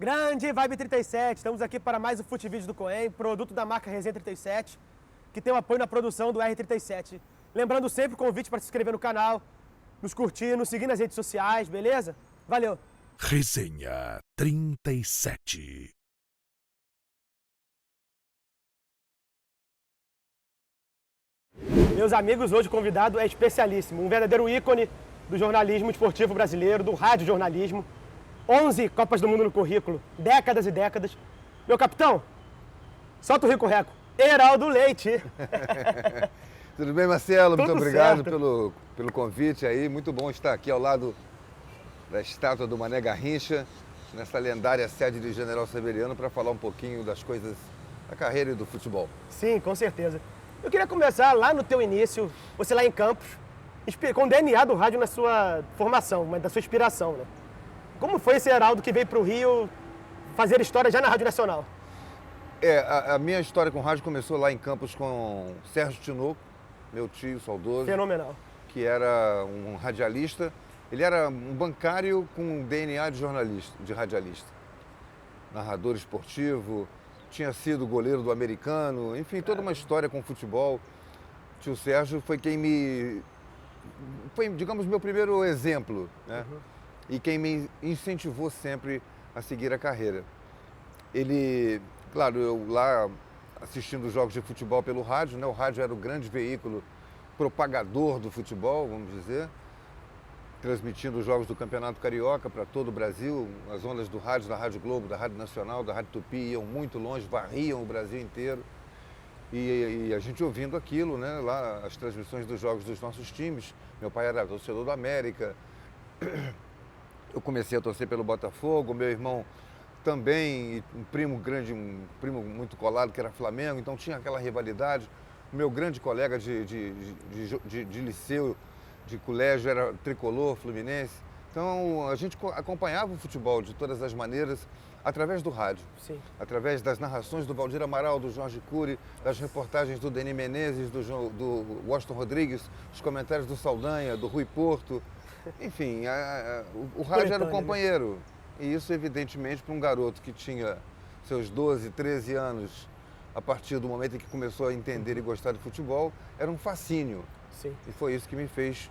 Grande Vibe 37, estamos aqui para mais um Fute Vídeo do Coen, produto da marca Resenha 37, que tem o apoio na produção do R37. Lembrando sempre o convite para se inscrever no canal, nos curtir, nos seguir nas redes sociais, beleza? Valeu! Resenha 37. Meus amigos, hoje o convidado é especialíssimo, um verdadeiro ícone do jornalismo esportivo brasileiro, do radiojornalismo. 11 Copas do Mundo no currículo, décadas e décadas. Meu capitão, solta o rico-reco. Heraldo Leite. Tudo bem, Marcelo? Tudo Muito obrigado certo. pelo convite aí. Muito bom estar aqui ao lado da estátua do Mané Garrincha, nessa lendária sede de General Severiano, para falar um pouquinho das coisas da carreira e do futebol. Sim, com certeza. Eu queria começar lá no teu início, você lá em Campos, com o DNA do rádio na sua formação, mas da sua inspiração, né? Como foi esse Heraldo que veio para o Rio fazer história já na Rádio Nacional? A minha história com rádio começou lá em Campos com Sérgio Tinoco, meu tio saudoso, Fenomenal. que era um radialista. Ele era um bancário com DNA de jornalista, de radialista. Narrador esportivo, tinha sido goleiro do Americano, enfim, toda uma história com futebol. Tio Sérgio foi digamos, meu primeiro exemplo, né? E quem me incentivou sempre a seguir a carreira. Ele, claro, eu lá assistindo os jogos de futebol pelo rádio, né? O rádio era o grande veículo propagador do futebol, vamos dizer, transmitindo os jogos do Campeonato Carioca para todo o Brasil. As ondas do rádio, da Rádio Globo, da Rádio Nacional, da Rádio Tupi iam muito longe, varriam o Brasil inteiro. E a gente ouvindo aquilo, né? Lá as transmissões dos jogos dos nossos times. Meu pai era torcedor do América. Eu comecei a torcer pelo Botafogo, meu irmão também, e um primo grande, um primo muito colado que era Flamengo, então tinha aquela rivalidade. O meu grande colega de liceu, de colégio, era tricolor, fluminense. Então a gente acompanhava o futebol de todas as maneiras através do rádio. Sim. Através das narrações do Valdir Amaral, do Jorge Cury, das reportagens do Denis Menezes, do Washington Rodrigues, os comentários do Saldanha, do Rui Porto. Enfim, o rádio era o companheiro. E isso, evidentemente, para um garoto que tinha seus 12, 13 anos, a partir do momento em que começou a entender e gostar de futebol, era um fascínio. Sim. E foi isso que me fez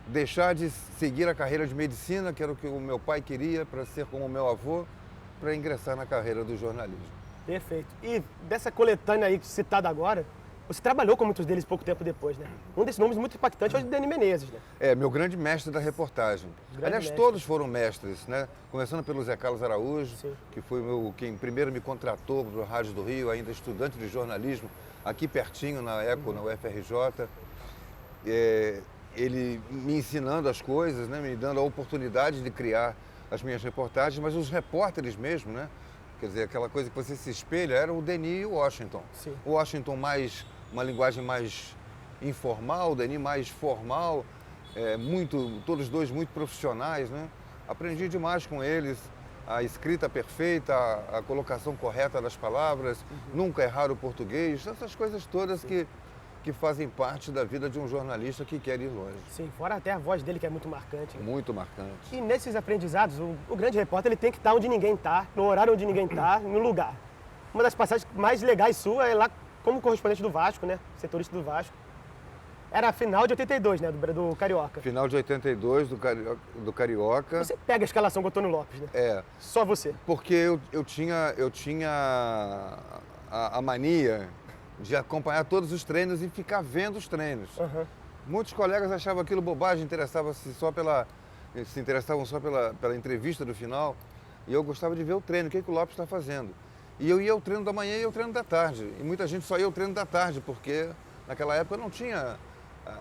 deixar de seguir a carreira de medicina, que era o que o meu pai queria, para ser como o meu avô, para ingressar na carreira do jornalismo. Perfeito. E dessa coletânea aí citada agora, você trabalhou com muitos deles pouco tempo depois, né? Um desses nomes muito impactantes é o de Denis Menezes, né? Meu grande mestre da reportagem. Aliás, mestre. todos foram mestres, né? Começando pelo Zé Carlos Araújo, Sim. que foi quem primeiro me contratou para o Rádio do Rio, ainda estudante de jornalismo, aqui pertinho na ECO, na UFRJ. Ele me ensinando as coisas, né? Me dando a oportunidade de criar as minhas reportagens, mas os repórteres mesmo, né? Quer dizer, aquela coisa que você se espelha, era o Denis e o Washington. Sim. O Washington uma linguagem mais informal, o Denis mais formal, todos dois muito profissionais, né? Aprendi demais com eles, a escrita perfeita, a colocação correta das palavras, nunca errar o português, essas coisas todas que fazem parte da vida de um jornalista que quer ir longe. Sim, fora até a voz dele que é muito marcante. Né? Muito marcante. E nesses aprendizados, o grande repórter ele tem que estar onde ninguém está, no horário onde ninguém está, no lugar. Uma das passagens mais legais sua é lá como correspondente do Vasco, né? Setorista do Vasco. Era a final de 82, né? Do Carioca. Final de 82 do Carioca. Você pega a escalação com o Antônio Lopes, né? Só você. Porque eu tinha a mania de acompanhar todos os treinos e ficar vendo os treinos. Muitos colegas achavam aquilo bobagem, se interessavam só pela entrevista do final. E eu gostava de ver o treino, o que o Lopes está fazendo. E eu ia ao treino da manhã e ao treino da tarde. E muita gente só ia ao treino da tarde, porque naquela época não tinha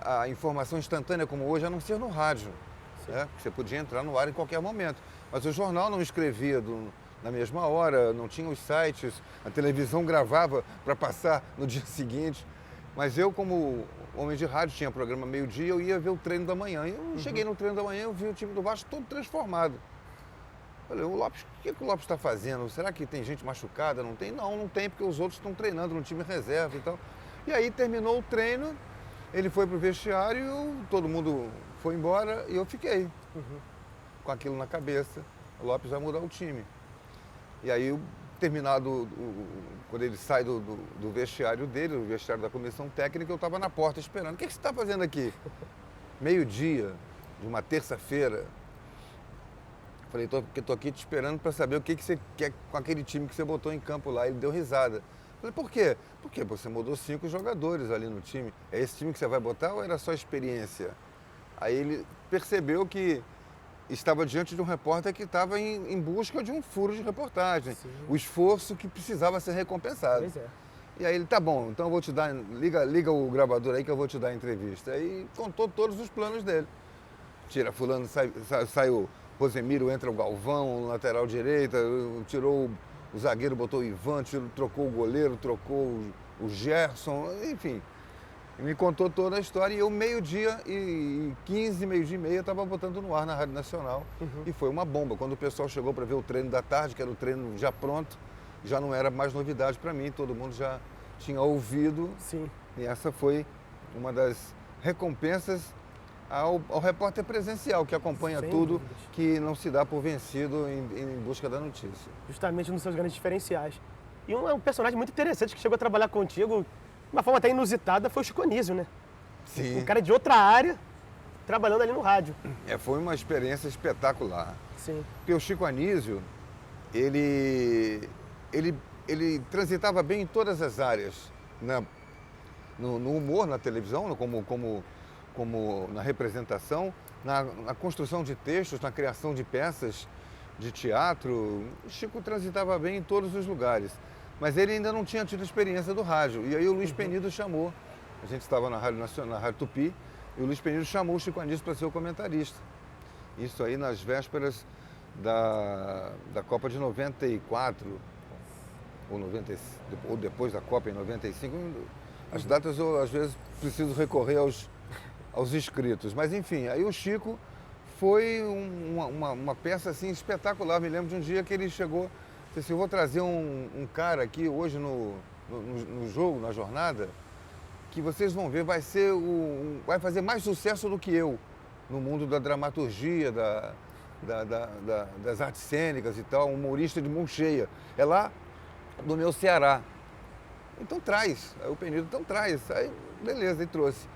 a informação instantânea como hoje, a não ser no rádio. Né? Você podia entrar no ar em qualquer momento. Mas o jornal não escrevia na mesma hora, não tinha os sites, a televisão gravava para passar no dia seguinte. Mas eu, como homem de rádio, tinha programa meio-dia, eu ia ver o treino da manhã. E eu cheguei no treino da manhã, eu vi o time do Vasco todo transformado. Falei, o que o Lopes está fazendo? Será que tem gente machucada? Não tem? Não tem, porque os outros estão treinando no time reserva e tal. E aí terminou o treino, ele foi pro vestiário, todo mundo foi embora e eu fiquei com aquilo na cabeça. O Lopes vai mudar o time. E aí, terminado, quando ele sai do vestiário dele, do vestiário da comissão técnica, eu estava na porta esperando. O que você está fazendo aqui? Meio-dia, de uma terça-feira. Falei, tô aqui te esperando para saber o que você quer com aquele time que você botou em campo lá. Ele deu risada. Falei, por quê? Porque você mudou 5 jogadores ali no time. É esse time que você vai botar ou era só experiência? Aí ele percebeu que estava diante de um repórter que estava em busca de um furo de reportagem. Sim. O esforço que precisava ser recompensado. Pois é. E aí ele, tá bom, então eu vou te dar, liga o gravador aí que eu vou te dar a entrevista. Aí contou todos os planos dele. Tira fulano, sai o Rosemiro, entra o Galvão, o lateral direita, tirou o zagueiro, botou o Ivan, trocou o goleiro, trocou o Gerson, enfim. Me contou toda a história e eu meio-dia e 15, meio-dia e meia, estava botando no ar na Rádio Nacional. E foi uma bomba. Quando o pessoal chegou para ver o treino da tarde, que era o treino já pronto, já não era mais novidade para mim, todo mundo já tinha ouvido. Sim. E essa foi uma das recompensas ao repórter presencial, que acompanha Sem tudo, dúvidas. que não se dá por vencido em busca da notícia. Justamente nos seus grandes diferenciais. E um personagem muito interessante que chegou a trabalhar contigo, de uma forma até inusitada, foi o Chico Anísio, né? Sim. Um cara de outra área, trabalhando ali no rádio. Foi uma experiência espetacular. Sim. Porque o Chico Anísio, ele transitava bem em todas as áreas, né? No humor, na televisão, como na representação, na construção de textos, na criação de peças de teatro. O Chico transitava bem em todos os lugares. Mas ele ainda não tinha tido experiência do rádio. E aí o Luiz Penido chamou. A gente estava na Rádio Nacional, na Rádio Tupi, e o Luiz Penido chamou o Chico Anísio para ser o comentarista. Isso aí nas vésperas da Copa de 94, ou depois da Copa em 95. As datas eu, às vezes, preciso recorrer aos escritos. Mas, enfim, aí o Chico foi uma peça assim, espetacular. Me lembro de um dia que ele chegou, disse assim, eu vou trazer um cara aqui hoje no jogo, na jornada, que vocês vão ver, vai fazer mais sucesso do que eu no mundo da dramaturgia, das artes cênicas e tal, um humorista de mão cheia. É lá do meu Ceará. Então traz. Aí o Penido, então traz. Aí, beleza, ele trouxe.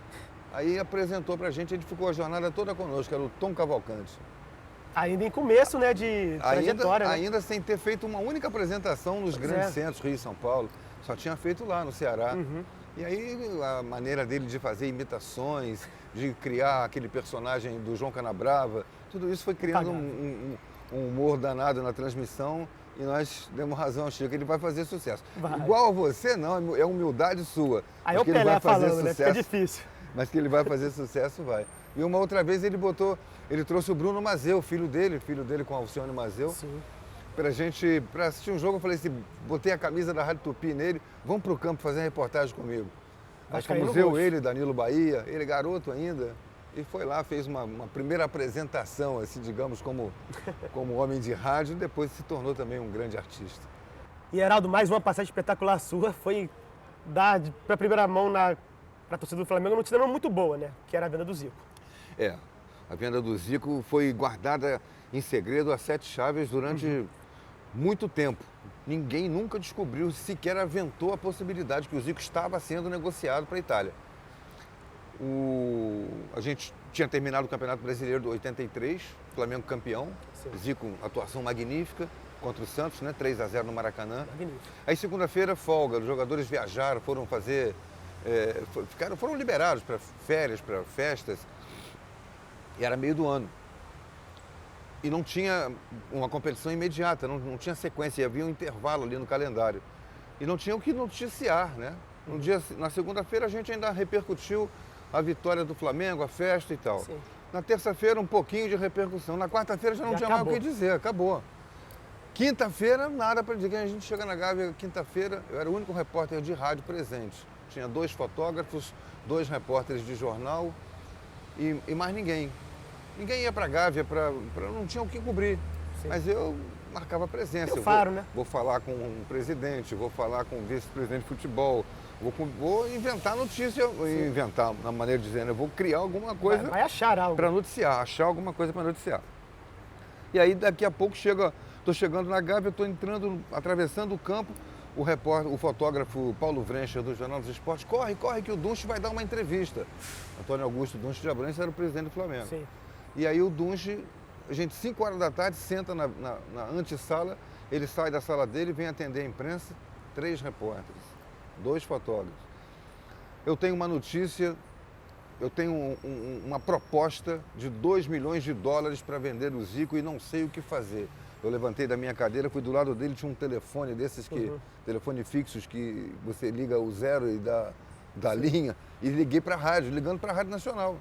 Aí apresentou pra gente, ele ficou a jornada toda conosco, era o Tom Cavalcante. Ainda em começo, né, de trajetória, né? Ainda sem ter feito uma única apresentação nos grandes centros, Rio e São Paulo. Só tinha feito lá no Ceará. E aí a maneira dele de fazer imitações, de criar aquele personagem do João Canabrava, tudo isso foi criando um humor danado na transmissão e nós demos razão ao Chico, ele vai fazer sucesso. Vai. Igual a você, não, é humildade sua. Aí o Pelé falando, né? Fica difícil. Mas que ele vai fazer sucesso, vai. E uma outra vez ele trouxe o Bruno Mazeu, filho dele com Alcione Mazeu. Sim. Pra assistir um jogo, eu falei assim, botei a camisa da Rádio Tupi nele, vamos pro campo fazer uma reportagem comigo. Nós fomos ele, Danilo Bahia, ele garoto ainda, e foi lá, fez uma primeira apresentação, assim, digamos, como homem de rádio, e depois se tornou também um grande artista. E Heraldo, mais uma passagem espetacular sua, foi dar pra primeira mão pra torcida do Flamengo, uma notícia muito boa, né? Que era a venda do Zico. A venda do Zico foi guardada em segredo a 7 chaves durante muito tempo. Ninguém nunca descobriu, sequer aventou a possibilidade que o Zico estava sendo negociado para a Itália. A gente tinha terminado o Campeonato Brasileiro de 83, Flamengo campeão, Sim. Zico, atuação magnífica contra o Santos, né? 3-0 no Maracanã. Magnífico. Aí segunda-feira, folga, os jogadores viajaram, foram fazer... foram liberados para férias, para festas, e era meio do ano. E não tinha uma competição imediata, não tinha sequência, havia um intervalo ali no calendário. E não tinha o que noticiar, né? Na segunda-feira a gente ainda repercutiu a vitória do Flamengo, a festa e tal. Sim. Na terça-feira um pouquinho de repercussão. Na quarta-feira já não tinha acabou. mais o que dizer, acabou. Quinta-feira, nada para dizer. Que a gente chega na Gávea, quinta-feira, eu era o único repórter de rádio presente. Tinha 2 fotógrafos, 2 repórteres de jornal e mais ninguém. Ninguém ia para a Gávea, não tinha o que cobrir. Sim. Mas eu marcava presença. Vou falar com o presidente, vou falar com o vice-presidente de futebol, vou inventar notícia, inventar na maneira de dizer, né? Vou criar alguma coisa vai achar algo para noticiar, achar alguma coisa para noticiar. E aí daqui a pouco chega Estou chegando na Gávea, estou entrando, atravessando o campo, o fotógrafo Paulo Vrencher, do Jornal dos Esportes, corre que o Dunche vai dar uma entrevista. Antônio Augusto Dunche de Abrantes era o presidente do Flamengo. Sim. E aí o Dunche, a gente, 5 horas da tarde, senta na antessala, ele sai da sala dele, vem atender a imprensa, 3 repórteres, 2 fotógrafos. Eu tenho uma notícia, eu tenho uma proposta de $2 milhões para vender o Zico e não sei o que fazer. Eu levantei da minha cadeira, fui do lado dele, tinha um telefone desses telefone fixos que você liga o 0 e da linha, e liguei para a rádio, ligando para a Rádio Nacional.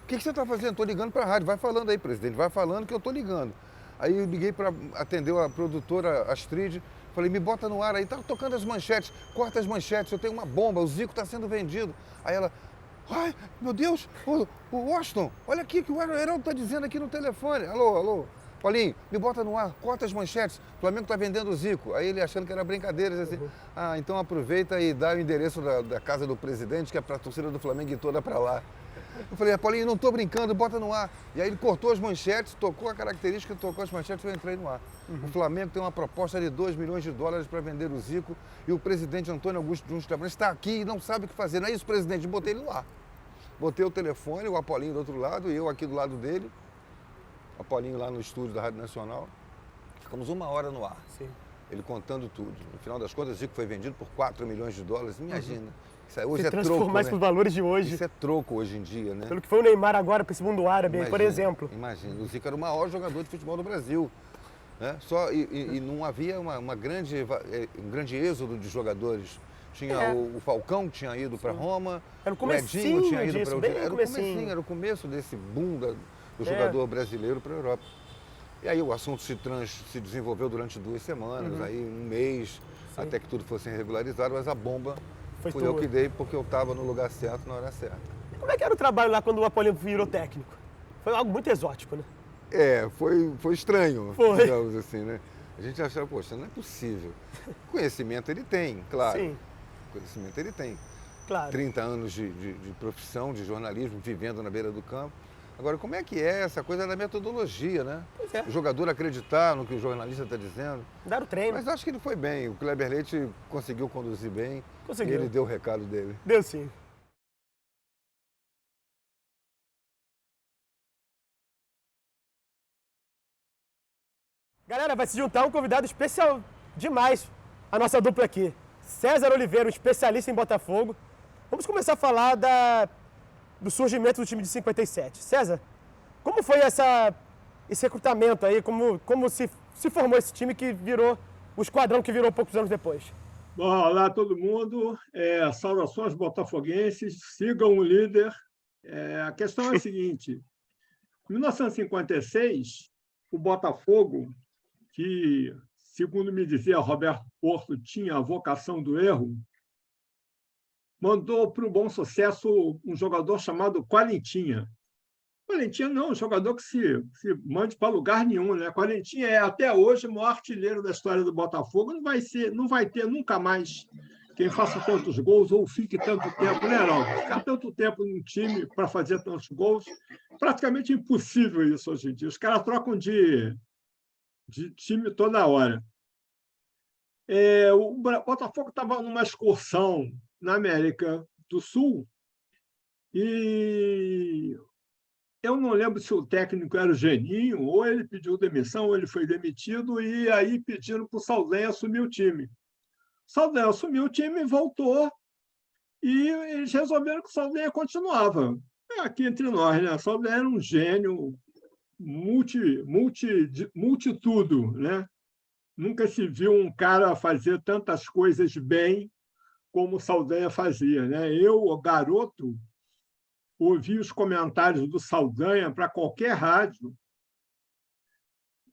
O que você está fazendo? Estou ligando para a rádio. Vai falando aí, presidente, vai falando que eu estou ligando. Aí eu liguei para atender a produtora Astrid, falei, me bota no ar aí, tá tocando as manchetes, corta as manchetes, eu tenho uma bomba, o Zico está sendo vendido. Aí ela, ai, meu Deus, o Washington, olha aqui que o Heraldo está dizendo aqui no telefone. Alô. Paulinho, me bota no ar, corta as manchetes, o Flamengo está vendendo o Zico. Aí ele achando que era brincadeira, assim, então aproveita e dá o endereço da casa do presidente, que é para a torcida do Flamengo ir toda para lá. Eu falei, Paulinho, não estou brincando, bota no ar. E aí ele cortou as manchetes, tocou a característica, tocou as manchetes e eu entrei no ar. O Flamengo tem uma proposta de $2 milhões para vender o Zico e o presidente Antônio Augusto Dunche de Abrantes está aqui e não sabe o que fazer. Não é isso, presidente? Botei ele lá. Botei o telefone, o Apolinho do outro lado e eu aqui do lado dele. Apolinho lá no estúdio da Rádio Nacional. Ficamos 1 hora no ar. Sim. Ele contando tudo. No final das contas, o Zico foi vendido por $4 milhões. Imagina. Isso aí, hoje se é troco, transformar né? por valores de hoje. Isso é troco hoje em dia, né? Pelo que foi o Neymar agora para esse mundo árabe, imagina, por exemplo. Imagina. O Zico era o maior jogador de futebol do Brasil. Né? E não havia um grande êxodo de jogadores. Tinha o Falcão, que tinha ido para Roma. Era o Edinho tinha ido para o Era o começo desse boom do jogador brasileiro para a Europa. E aí o assunto se desenvolveu durante 2 semanas, aí 1 mês, até que tudo fosse regularizado, mas a bomba fui eu que dei, porque eu estava no lugar certo, na hora certa. E como é que era o trabalho lá quando o Apolinho virou técnico? Foi algo muito exótico, né? Foi estranho, digamos assim, né? A gente achava, poxa, não é possível. Conhecimento ele tem, claro. Sim. Conhecimento ele tem. Claro. 30 anos de profissão, de jornalismo, vivendo na beira do campo. Agora, como é que é essa coisa da metodologia, né? Pois é. O jogador acreditar no que o jornalista está dizendo. Dar o treino. Mas acho que ele foi bem. O Kleber Leite conseguiu conduzir bem. Conseguiu. E ele deu o recado dele. Deu sim. Galera, vai se juntar um convidado especial demais a nossa dupla aqui. César Oliveira, um especialista em Botafogo. Vamos começar a falar do surgimento do time de 57. César, como foi esse recrutamento aí? Como se formou esse time que virou o esquadrão que virou poucos anos depois? Bom, olá todo mundo. Saudações botafoguenses. Sigam o líder. A questão é a seguinte. Em 1956, o Botafogo, que, segundo me dizia Roberto Porto, tinha a vocação do erro, mandou para o Bom Sucesso um jogador chamado Qualentinha. Qualentinha não, um jogador que se mande para lugar nenhum, né? Qualentinha é, até hoje, o maior artilheiro da história do Botafogo. Não vai ter nunca mais quem faça tantos gols ou fique tanto tempo, né, Heraldo? Ficar tanto tempo num time para fazer tantos gols, praticamente impossível isso hoje em dia. Os caras trocam de time toda hora. O Botafogo estava numa excursão na América do Sul e eu não lembro se o técnico era o Geninho, ou ele pediu demissão, ou ele foi demitido, e aí pediram para o Saldanha assumir o time. O Saldanha assumiu o time e voltou, e eles resolveram que o Saldanha continuava. Aqui entre nós, né? O Saldanha era um gênio, multitudo, né? Nunca se viu um cara fazer tantas coisas bem como o Saldanha fazia, né? Eu, garoto, ouvi os comentários do Saldanha para qualquer rádio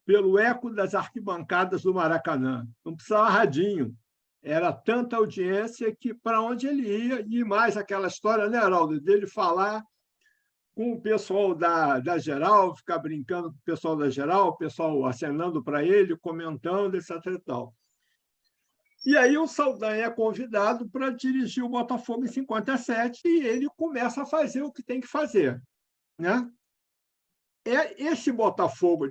pelo eco das arquibancadas do Maracanã. Não precisava radinho. Era tanta audiência que, para onde ele ia, e mais aquela história, né, Heraldo, dele falar com o pessoal da Geral, ficar brincando com o pessoal da Geral, o pessoal acenando para ele, comentando, etc. e tal. E aí o Saldanha é convidado para dirigir o Botafogo em 57 e ele começa a fazer o que tem que fazer, né? esse Botafogo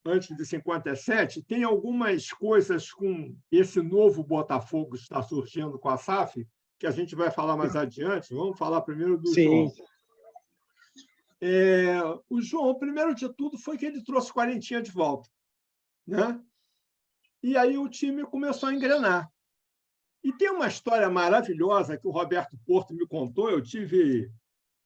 antes de 57 tem algumas coisas com esse novo Botafogo que está surgindo com a SAF, que a gente vai falar mais adiante. Vamos falar primeiro do João. O João, primeiro de tudo, foi que ele trouxe Quarentinha de volta, né? E aí o time começou a engrenar. E tem uma história maravilhosa que o Roberto Porto me contou. Eu tive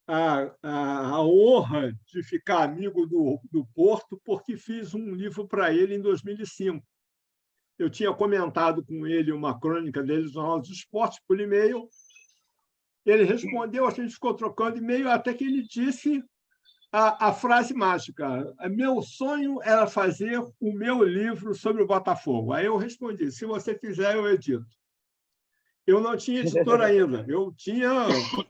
a honra de ficar amigo do Porto, porque fiz um livro para ele em 2005. Eu tinha comentado com ele uma crônica dele no Jornal dos Esportes por e-mail. Ele respondeu, a gente ficou trocando e-mail, até que ele disse a frase mágica: meu sonho era fazer o meu livro sobre o Botafogo. Aí eu respondi: se você quiser, eu edito. Eu não tinha editor ainda. Eu tinha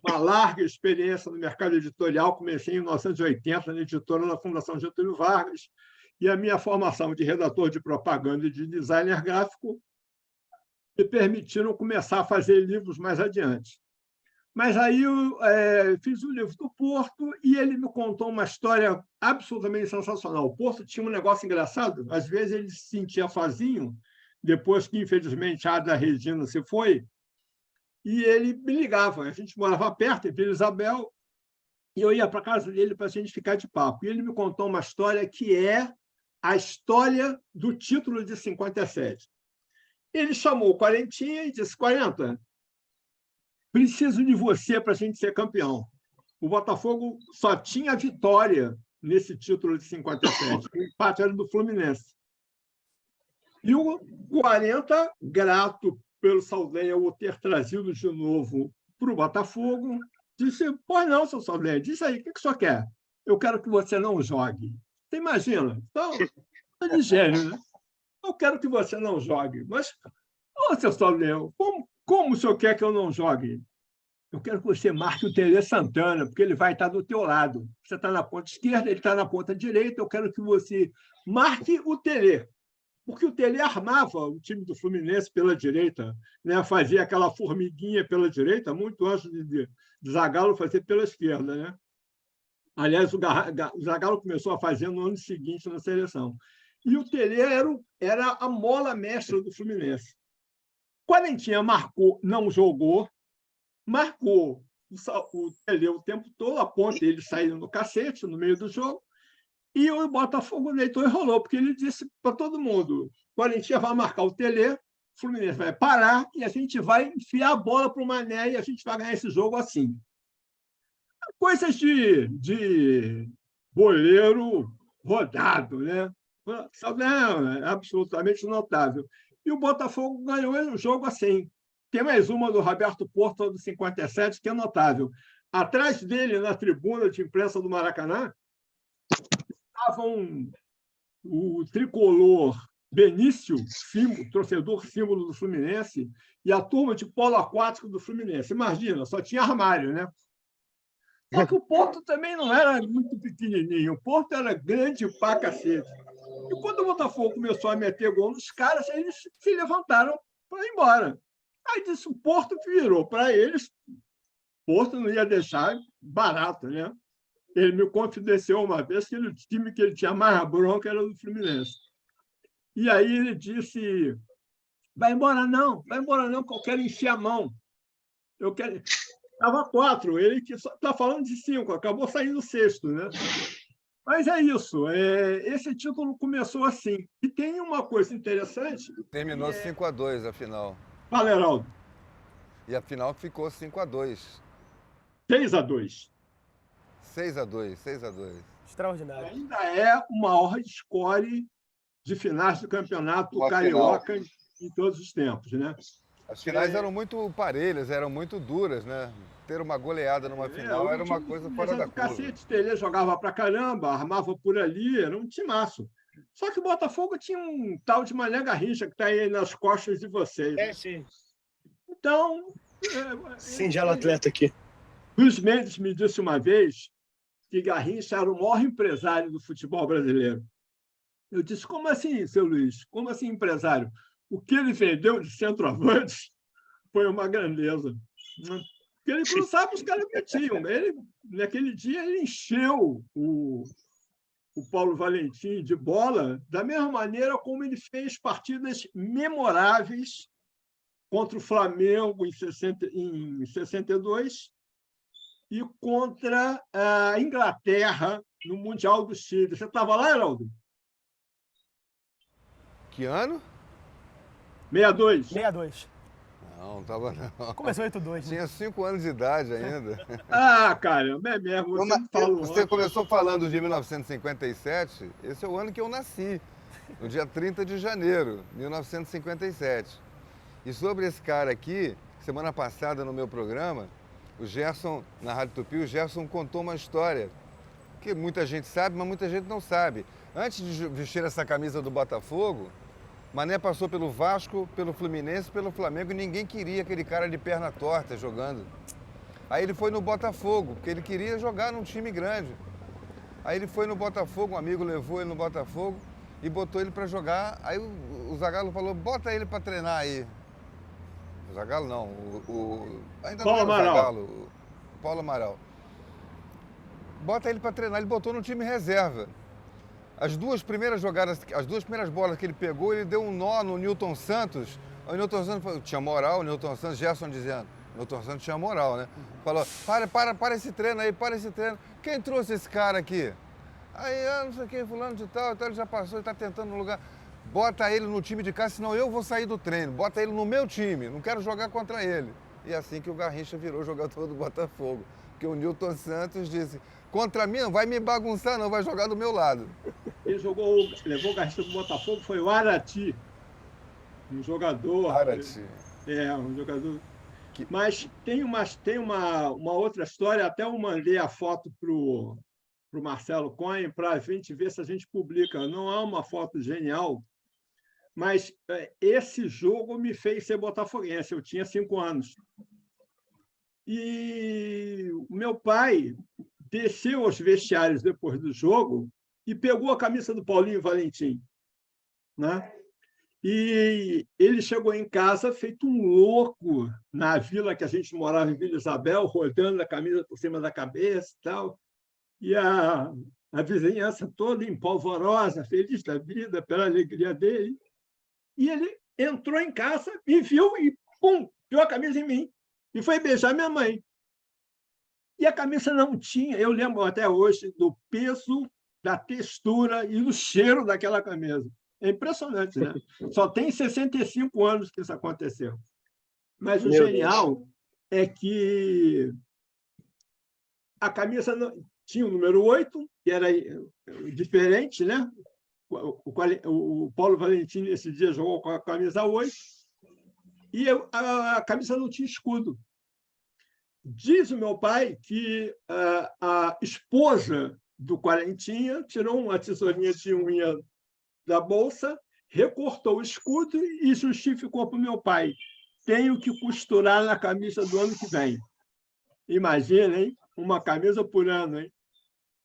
uma larga experiência no mercado editorial. Comecei em 1980 na editora da Fundação Getúlio Vargas, e a minha formação de redator de propaganda e de designer gráfico me permitiram começar a fazer livros mais adiante. Mas aí eu fiz o livro do Porto e ele me contou uma história absolutamente sensacional. O Porto tinha um negócio engraçado. Às vezes ele se sentia sozinho, depois que, infelizmente, a Ada Regina se foi, e ele me ligava. A gente morava perto, em Vila Isabel, e eu ia para a casa dele para a gente ficar de papo. E ele me contou uma história que é a história do título de 57. Ele chamou o Quarentinha e disse: 40, preciso de você para a gente ser campeão. O Botafogo só tinha vitória nesse título de 57. O empate era do Fluminense. E o 40, grato pelo Saldanha o ter trazido de novo para o Botafogo, disse: pois não, seu Saldanha, diz aí, o que o senhor quer? Eu quero que você não jogue. Você imagina? Então, é de gênio, né? Eu quero que você não jogue. Mas, seu Saldanha, como o senhor quer que eu não jogue? Eu quero que você marque o Tele Santana, porque ele vai estar do teu lado. Você está na ponta esquerda, ele está na ponta direita. Eu quero que você marque o Tele, porque o Tele armava o time do Fluminense pela direita, né? Fazia aquela formiguinha pela direita, muito antes de Zagallo fazer pela esquerda, né? Aliás, o Zagallo começou a fazer no ano seguinte na seleção. E o Tele era a mola mestra do Fluminense. Quarentinha marcou, não jogou, marcou o Tele o tempo todo, a ponta dele saindo no cacete no meio do jogo, e o Botafogo deitou e rolou, porque ele disse para todo mundo: Quarentinha vai marcar o Tele, o Fluminense vai parar e a gente vai enfiar a bola para o Mané e a gente vai ganhar esse jogo assim. Coisas de boleiro rodado, né? Não, é absolutamente notável. E o Botafogo ganhou o jogo assim. Tem mais uma do Roberto Porto, do 57, que é notável. Atrás dele, na tribuna de imprensa do Maracanã, estavam o tricolor Benício, torcedor símbolo do Fluminense, e a turma de polo aquático do Fluminense. Imagina, só tinha armário, né? Só que o Porto também não era muito pequenininho. O Porto era grande pra cacete. E quando o Botafogo começou a meter gol nos caras, eles se levantaram para ir embora. Aí disse, o Porto virou para eles. O Porto não ia deixar barato, né? Ele me confidenciou uma vez que o time que ele tinha mais bronca era do Fluminense. E aí ele disse: vai embora não, que eu quero encher a mão. Eu quero. Estava 4, ele que está falando de 5, acabou saindo 6º, né? Mas é isso, esse título começou assim. E tem uma coisa interessante. Terminou 5-2 a final. Fala, Heraldo. E a final ficou 5-2. 6-2. 6-2. Extraordinário. Ainda é o maior score de finais do campeonato carioca em todos os tempos, né? As finais eram muito parelhas, eram muito duras, né? Ter uma goleada numa final era uma coisa fora da curva. Cacete, Tele jogava pra caramba, armava por ali, era um timaço. Só que o Botafogo tinha um tal de Mané Garrincha que está aí nas costas de vocês. Sim. Então... Singelo atleta aqui. Luiz Mendes me disse uma vez que Garrincha era o maior empresário do futebol brasileiro. Eu disse, como assim, seu Luiz? Como assim empresário? O que ele vendeu de centroavante foi uma grandeza. Porque ele cruzava, os caras metiam. Naquele dia, ele encheu o o Paulo Valentim de bola, da mesma maneira como ele fez partidas memoráveis contra o Flamengo em 62 e contra a Inglaterra no Mundial do Chile. Você estava lá, Heraldo? Que ano? 62. 62. Não estava não. Começou 82, né? Tinha 5 anos de idade ainda. Ah, caramba, é mesmo. Você me falou. Você começou falando de 1957, esse é o ano que eu nasci, no dia 30 de janeiro de 1957. E sobre esse cara aqui, semana passada no meu programa, o Gerson, na Rádio Tupi, o Gerson contou uma história que muita gente sabe, mas muita gente não sabe. Antes de vestir essa camisa do Botafogo, Mané passou pelo Vasco, pelo Fluminense, pelo Flamengo e ninguém queria aquele cara de perna torta jogando. Aí ele foi no Botafogo, porque ele queria jogar num time grande. Aí ele foi no Botafogo, um amigo levou ele no Botafogo e botou ele para jogar. Aí o Zagallo falou, bota ele para treinar aí. O Zagallo não, ainda Paulo não era o Amaral. Zagallo, o Paulo Amaral. Bota ele para treinar, ele botou no time reserva. As duas primeiras bolas que ele pegou, ele deu um nó no Newton Santos. O Newton Santos tinha moral, o Newton Santos, Gerson dizendo, o Newton Santos tinha moral, né? Falou, para esse treino aí, para esse treino. Quem trouxe esse cara aqui? Aí, não sei o que, fulano de tal, ele já passou, ele está tentando no lugar. Bota ele no time de casa, senão eu vou sair do treino. Bota ele no meu time, não quero jogar contra ele. E assim que o Garrincha virou jogador do Botafogo. Porque o Newton Santos disse, contra mim não vai me bagunçar não, vai jogar do meu lado. Ele levou o Garrincha do Botafogo, foi o Arati, um jogador. Arati. Um jogador. Mas tem uma outra história, até eu mandei a foto para o Marcelo Cohen para a gente ver se a gente publica. Não é uma foto genial, mas esse jogo me fez ser botafoguense. Eu tinha 5 anos. E o meu pai desceu aos vestiários depois do jogo e pegou a camisa do Paulinho Valentim, né? E ele chegou em casa feito um louco na vila que a gente morava, em Vila Isabel, rodando a camisa por cima da cabeça e tal. E a vizinhança toda empolvorosa, feliz da vida, pela alegria dele. E ele entrou em casa, me viu e, pum, deu a camisa em mim. E foi beijar minha mãe. E a camisa não tinha, eu lembro até hoje do peso, da textura e do cheiro daquela camisa. É impressionante, né? Só tem 65 anos que isso aconteceu. Mas o genial é que a camisa tinha o número 8, que era diferente, né? O Paulo Valentim, nesse dia, jogou com a camisa 8, e a camisa não tinha escudo. Diz o meu pai que a esposa do Quarentinha tirou uma tesourinha de unha da bolsa, recortou o escudo e justificou para o meu pai. Tenho que costurar na camisa do ano que vem. Imagina, hein? Uma camisa por ano, hein?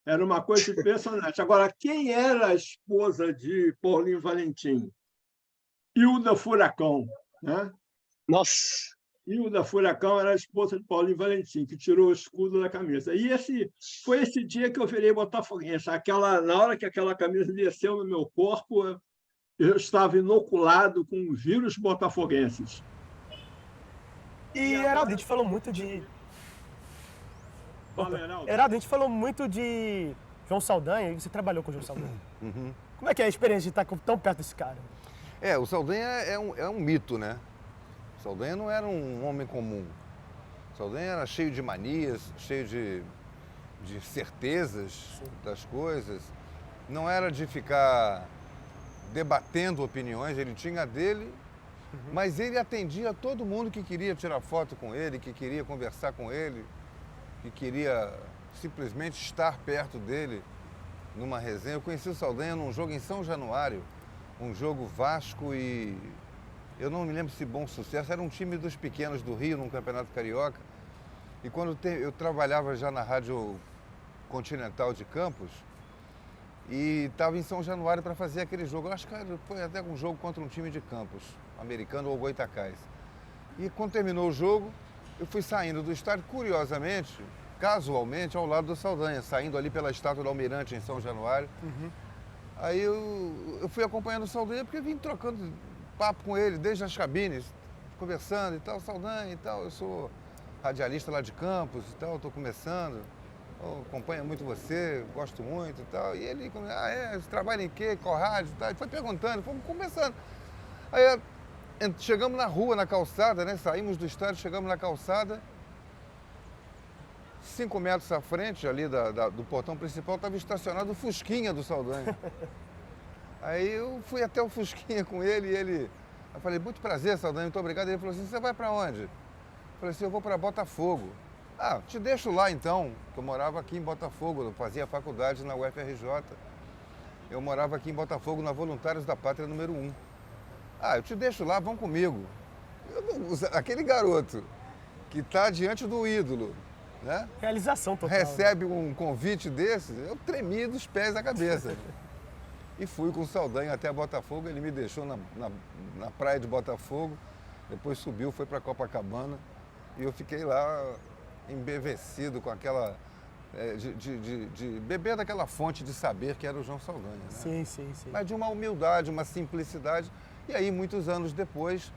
Era uma coisa impressionante. Agora, quem era a esposa de Paulinho Valentim? Hilda Furacão, né? Nossa! Hilda Furacão era a esposa de Paulinho Valentim, que tirou o escudo da camisa. E foi esse dia que eu virei botafoguense. Na hora que aquela camisa desceu no meu corpo, eu estava inoculado com vírus botafoguenses. E, Heraldo, a gente falou muito de... Heraldo, a gente falou muito de João Saldanha, e você trabalhou com o João Saldanha. Uhum. Como é que é a experiência de estar tão perto desse cara? O Saldanha é um mito, né? O Saldanha não era um homem comum. O Saldanha era cheio de manias, cheio de certezas das coisas. Não era de ficar debatendo opiniões, ele tinha a dele, mas ele atendia todo mundo que queria tirar foto com ele, que queria conversar com ele, que queria simplesmente estar perto dele numa resenha. Eu conheci o Saldanha num jogo em São Januário, um jogo Vasco e... Eu não me lembro se Bom Sucesso, era um time dos pequenos do Rio, num campeonato carioca. E quando eu trabalhava já na Rádio Continental de Campos, e estava em São Januário para fazer aquele jogo. Eu acho que foi até um jogo contra um time de Campos, americano ou Goitacás. E quando terminou o jogo, eu fui saindo do estádio, curiosamente, casualmente ao lado do Saldanha, saindo ali pela estátua do Almirante em São Januário. Aí eu fui acompanhando o Saldanha porque eu vim trocando papo com ele desde as cabines, conversando e tal, Saldanha e tal, eu sou radialista lá de Campos e tal, estou começando, acompanho muito você, gosto muito e tal. E ele, você trabalha em quê? Qual rádio e tal? Ele foi perguntando, fomos conversando. Aí chegamos na rua, na calçada, né? Saímos do estádio, chegamos na calçada. 5 metros à frente ali do portão principal estava estacionado o Fusquinha do Saldanha. Aí eu fui até o Fusquinha com ele e eu falei, muito prazer, Saldanha, muito obrigado. Ele falou assim, você vai para onde? Eu falei assim, eu vou para Botafogo. Ah, te deixo lá então, que eu morava aqui em Botafogo, eu fazia faculdade na UFRJ. Eu morava aqui em Botafogo, na Voluntários da Pátria número 1. Ah, eu te deixo lá, vão comigo. Aquele garoto que está diante do ídolo, né? Realização total. Recebe um convite desse, eu tremi dos pés à cabeça. E fui com o Saldanha até Botafogo, ele me deixou na praia de Botafogo, depois subiu, foi para Copacabana e eu fiquei lá embevecido com aquela... de beber daquela fonte de saber que era o João Saldanha. Né? Sim, sim, sim. Mas de uma humildade, uma simplicidade. E aí, muitos anos depois,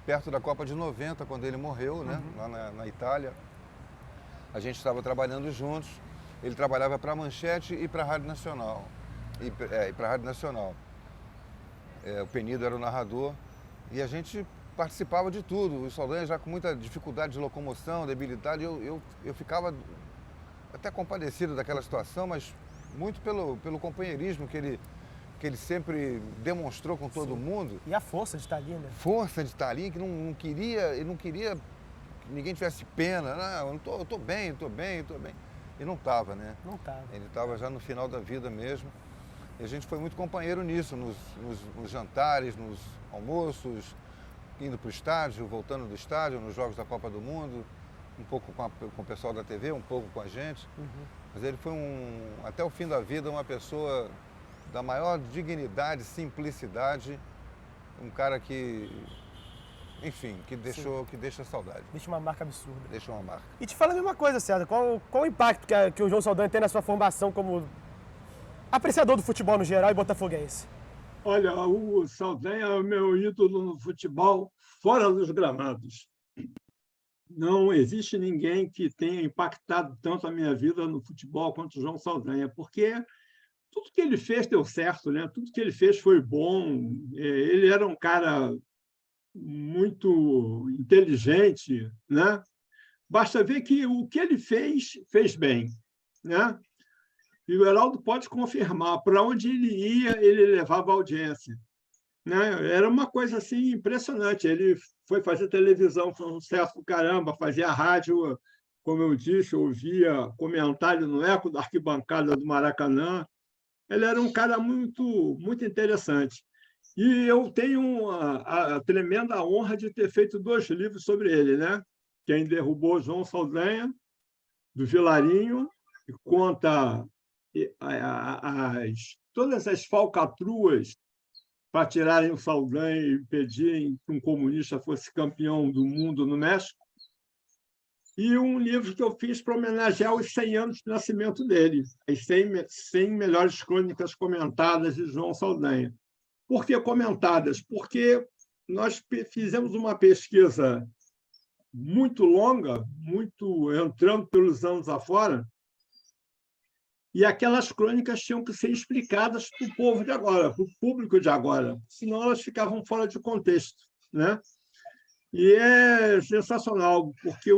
perto da Copa de 90, quando ele morreu, né, lá na Itália, a gente estava trabalhando juntos. Ele trabalhava para a Manchete e para a Rádio Nacional. E para a Rádio Nacional. O Penido era o narrador e a gente participava de tudo. O Saldanha já com muita dificuldade de locomoção, debilidade. Eu ficava até compadecido daquela situação, mas muito pelo companheirismo que ele sempre demonstrou com todo mundo. E a força de estar ali, né? Força de estar ali, que ele não queria que ninguém tivesse pena. Não, eu estou bem. E não estava, né? Não estava. Ele estava já no final da vida mesmo. E a gente foi muito companheiro nisso, nos jantares, nos almoços, indo para o estádio, voltando do estádio, nos Jogos da Copa do Mundo, um pouco com o pessoal da TV, um pouco com a gente. Mas ele foi, até o fim da vida, uma pessoa da maior dignidade, simplicidade, um cara que, enfim, que deixa saudade. Deixa uma marca absurda. Deixa uma marca. E te fala a mesma coisa, César, qual o impacto que o João Saldanha tem na sua formação como apreciador do futebol no geral e botafoguense? Olha, o Saldanha é o meu ídolo no futebol fora dos gramados. Não existe ninguém que tenha impactado tanto a minha vida no futebol quanto o João Saldanha, porque tudo que ele fez deu certo, né? Tudo que ele fez foi bom. Ele era um cara muito inteligente, né? Basta ver que o que ele fez bem, né? E o Heraldo pode confirmar, para onde ele ia, ele levava audiência. Né? Era uma coisa assim impressionante. Ele foi fazer televisão, foi um sucesso do caramba, fazia rádio, como eu disse, ouvia comentário no eco da arquibancada do Maracanã. Ele era um cara muito, muito interessante. E eu tenho a tremenda honra de ter feito 2 livros sobre ele, né? Quem Derrubou João Saldanha, do Vilarinho, que conta todas as falcatruas para tirarem o Saldanha e impedirem que um comunista fosse campeão do mundo no México, e um livro que eu fiz para homenagear os 100 anos de nascimento dele, as 100 melhores crônicas comentadas de João Saldanha. Por que comentadas? Porque nós fizemos uma pesquisa muito longa, muito entrando pelos anos afora, e aquelas crônicas tinham que ser explicadas para o povo de agora, para o público de agora, senão elas ficavam fora de contexto, né? E é sensacional, porque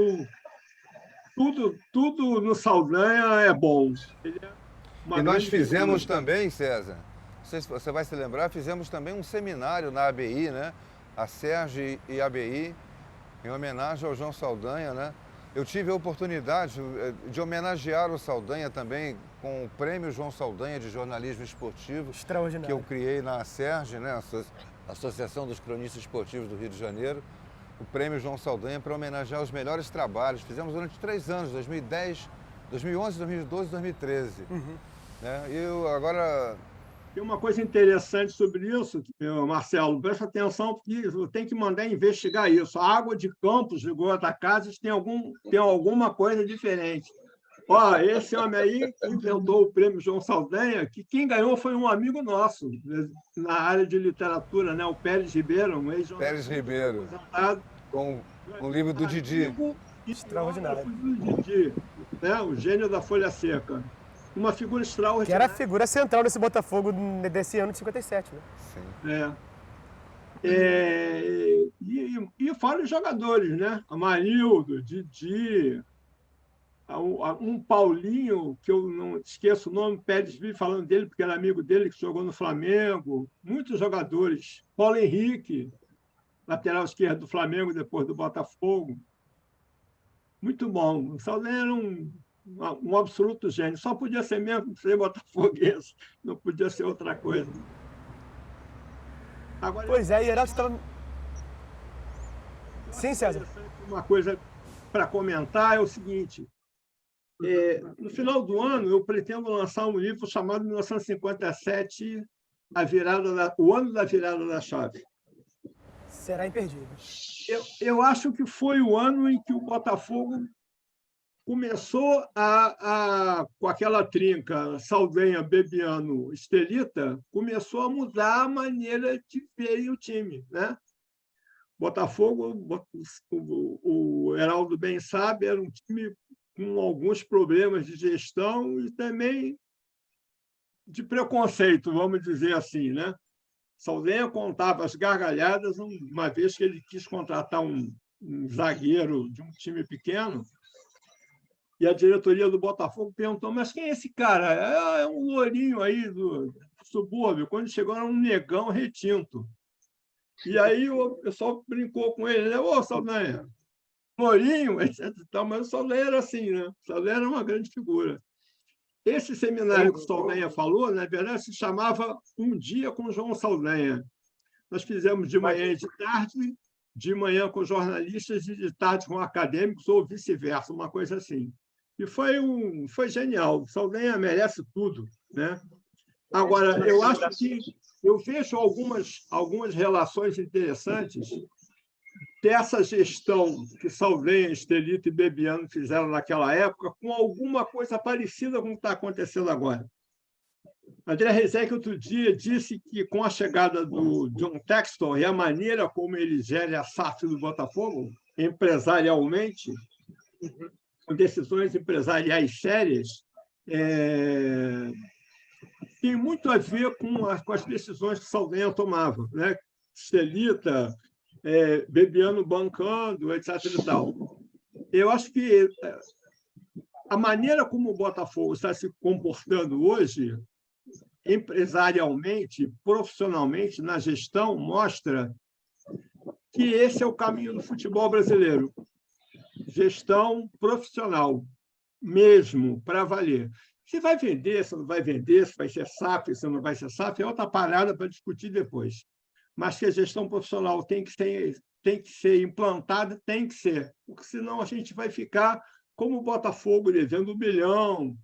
tudo no Saldanha é bom. E nós fizemos também, César, não sei se você vai se lembrar, fizemos também um seminário na ABI, né? A Sérgio e a ABI, em homenagem ao João Saldanha, né? Eu tive a oportunidade de homenagear o Saldanha também com o Prêmio João Saldanha de Jornalismo Esportivo, extraordinário, que eu criei na Acerj, né, Associação dos Cronistas Esportivos do Rio de Janeiro, o Prêmio João Saldanha para homenagear os melhores trabalhos. Fizemos durante 3 anos, 2010, 2011, 2012 e 2013. Né? E eu agora... Tem uma coisa interessante sobre isso, Marcelo, presta atenção, porque tem que mandar investigar isso. A água de Campos de Goyacazes tem alguma coisa diferente. Ó, esse homem aí inventou o prêmio João Saldanha, que quem ganhou foi um amigo nosso, né, na área de literatura, né? O Pérez Ribeiro, um Pérez ex-jornalista Ribeiro, aposentado. com um livro do Didi. Amigo e Extraordinário. biógrafo do Didi, né? O gênio da Folha Seca. Uma figura Que extraordinária. era a figura central desse Botafogo desse ano de 57, né? Sim. E fora os jogadores, né? Amarildo, Didi, um Paulinho, que eu não esqueço o nome, Pérez vive falando dele, porque era amigo dele, que jogou no Flamengo. Muitos jogadores. Paulo Henrique, lateral esquerdo do Flamengo, depois do Botafogo. Muito bom. O Saldanha era um absoluto gênio. Só podia ser mesmo ser botafoguense, não podia ser outra coisa. Agora, Pois é, e Heraldo estava... Sim, César. uma coisa para comentar é o seguinte: no final do ano, eu pretendo lançar um livro chamado 1957, o ano da virada da chave. Será imperdível. Eu acho que foi o ano em que o Botafogo começou com aquela trinca Saldanha, Bebiano, Estelita, começou a mudar a maneira de ver o time, né? Botafogo, o Heraldo bem sabe, era um time com alguns problemas de gestão e também de preconceito, vamos dizer assim, né? Saldanha contava as gargalhadas uma vez que ele quis contratar um zagueiro de um time pequeno e a diretoria do Botafogo perguntou: mas quem é esse cara? É um lourinho aí do subúrbio. Quando chegou, era um negão retinto. E aí o pessoal brincou com ele, né? Ô, Saldanha, lourinho, etc. Mas o Saldanha era assim, né? O Saldanha era uma grande figura. Esse seminário que o Saldanha falou, na verdade, se chamava Um Dia com João Saldanha. Nós fizemos de manhã e de manhã com jornalistas e de tarde com acadêmicos, ou vice-versa, uma coisa assim. E foi genial. O Saldanha merece tudo, né? Agora, eu acho que eu vejo algumas relações interessantes dessa gestão que Saldanha, Estelita e Bebiano fizeram naquela época com alguma coisa parecida com o que está acontecendo agora. André Rezec, outro dia, disse que com a chegada do John Textor e a maneira como ele gere a SAF do Botafogo, empresarialmente, com decisões empresariais sérias, tem muito a ver com as decisões que Saldanha tomava, né? Estelita, Bebiano bancando, etc. E tal. Eu acho que a maneira como o Botafogo está se comportando hoje, empresarialmente, profissionalmente, na gestão, mostra que esse é o caminho do futebol brasileiro. Gestão profissional, mesmo, para valer. Se vai vender, se não vai vender, se vai ser SAF, se não vai ser SAF, é outra parada para discutir depois. Mas que a gestão profissional tem que ser implantada, tem que ser, porque senão a gente vai ficar como o Botafogo, devendo 1 bilhão,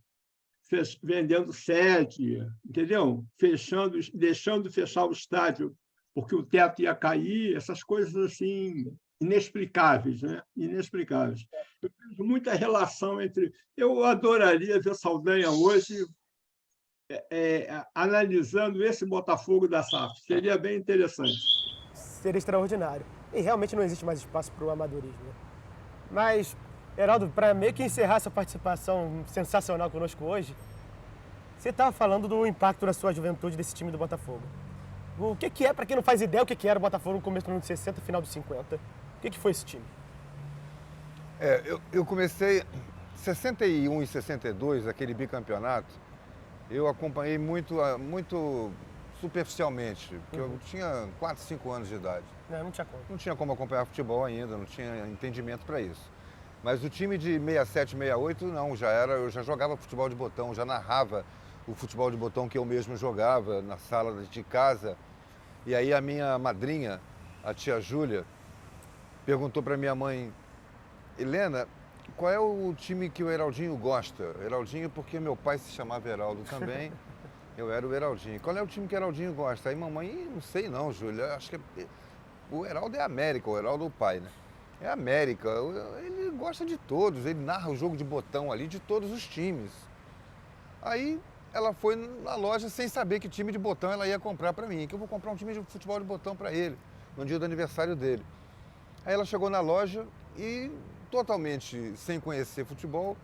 vendendo 7, entendeu? Deixando fechar o estádio, porque o teto ia cair, essas coisas assim inexplicáveis, né? Inexplicáveis. Eu vejo muita relação entre... Eu adoraria ver Saldanha hoje analisando esse Botafogo da SAF. Seria bem interessante. Seria extraordinário. E realmente não existe mais espaço para o amadorismo, né? Mas, Heraldo, para meio que encerrar essa participação sensacional conosco hoje, você estava falando do impacto da sua juventude desse time do Botafogo. O que é, para quem não faz ideia, o que era o Botafogo no começo dos anos 60, final dos 50? O que foi esse time? Eu comecei em 61 e 62, aquele bicampeonato, eu acompanhei muito superficialmente, porque eu tinha 4, 5 anos de idade. Não tinha como. Não tinha como acompanhar futebol ainda, não tinha entendimento para isso. Mas o time de 67, 68, não, eu já jogava futebol de botão, já narrava o futebol de botão que eu mesmo jogava na sala de casa. E aí a minha madrinha, a tia Júlia, perguntou para minha mãe: Helena, qual é o time que o Heraldinho gosta? Heraldinho porque meu pai se chamava Heraldo também, eu era o Heraldinho. Qual é o time que o Heraldinho gosta? Aí mamãe, não sei não, Júlia, acho que o Heraldo é América, o Heraldo é o pai, né? É América. Ele gosta de todos, ele narra o jogo de botão ali de todos os times. Aí ela foi na loja sem saber que time de botão ela ia comprar para mim, que eu vou comprar um time de futebol de botão para ele, no dia do aniversário dele. Aí ela chegou na loja e, totalmente sem conhecer futebol,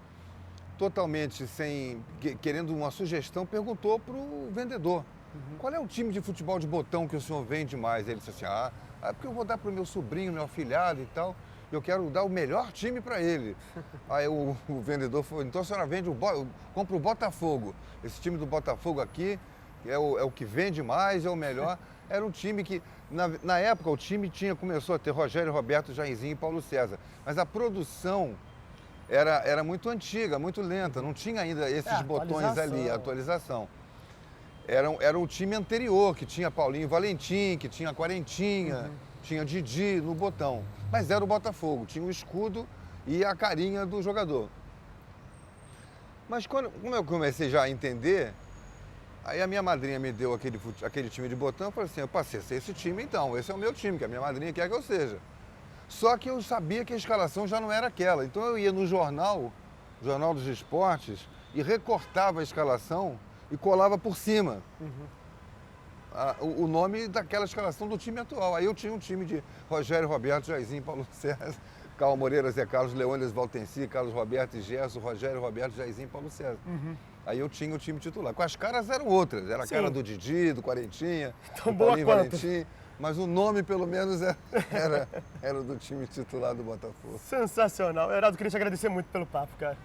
totalmente querendo uma sugestão, perguntou para o vendedor: qual é o time de futebol de botão que o senhor vende mais? Ele disse assim: porque eu vou dar para o meu sobrinho, meu afilhado e tal, eu quero dar o melhor time para ele. Aí o vendedor falou: então a senhora compra o Botafogo. Esse time do Botafogo aqui é o que vende mais, é o melhor. Era um time que, na época, o time começou a ter Rogério, Roberto, Jairzinho e Paulo César. Mas a produção era muito antiga, muito lenta, não tinha ainda esses botões ali, a atualização. Era o time anterior, que tinha Paulinho Valentim, que tinha Quarentinha, tinha Didi no botão. Mas era o Botafogo, tinha o escudo e a carinha do jogador. Mas como eu comecei já a entender, aí a minha madrinha me deu aquele time de botão, eu falei assim: eu passei a ser esse time então, esse é o meu time, que a minha madrinha quer que eu seja. Só que eu sabia que a escalação já não era aquela, então eu ia no Jornal dos Esportes, e recortava a escalação e colava por cima o nome daquela escalação do time atual. Aí eu tinha um time de Rogério, Roberto, Jairzinho, Paulo César, Carlos Moreira, Zé Carlos, Leônidas, Valtenci, Carlos Roberto e Gerson, Rogério, Roberto, Jairzinho, Paulo César. Aí eu tinha o time titular. Com as caras eram outras, era a cara do Didi, do Quarentinha, do Paulinho Valentim, mas o nome pelo menos era do time titular do Botafogo. Sensacional. Heraldo, queria te agradecer muito pelo papo, cara.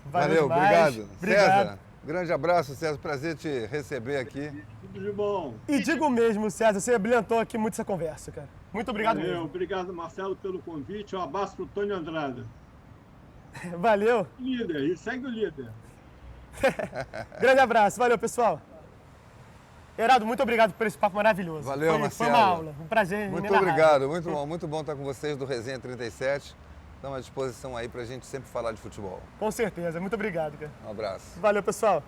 Valeu, demais. obrigado. Obrigado. César, grande abraço, César. Prazer te receber aqui. Tudo de bom. E digo mesmo, César, você brilhantou aqui muito essa conversa, cara. Muito obrigado Valeu, mesmo. obrigado, Marcelo, pelo convite. Um abraço para o Tony Andrade. Valeu. Líder, e segue o líder. Grande abraço. Valeu, pessoal. Heraldo, muito obrigado por esse papo maravilhoso. Valeu, Marcelo. Foi uma aula, um prazer. Muito inenarrável. obrigado, muito bom estar com vocês do Resenha 37. Estamos à disposição aí para a gente sempre falar de futebol. Com certeza. Muito obrigado, cara. Um abraço. Valeu, pessoal.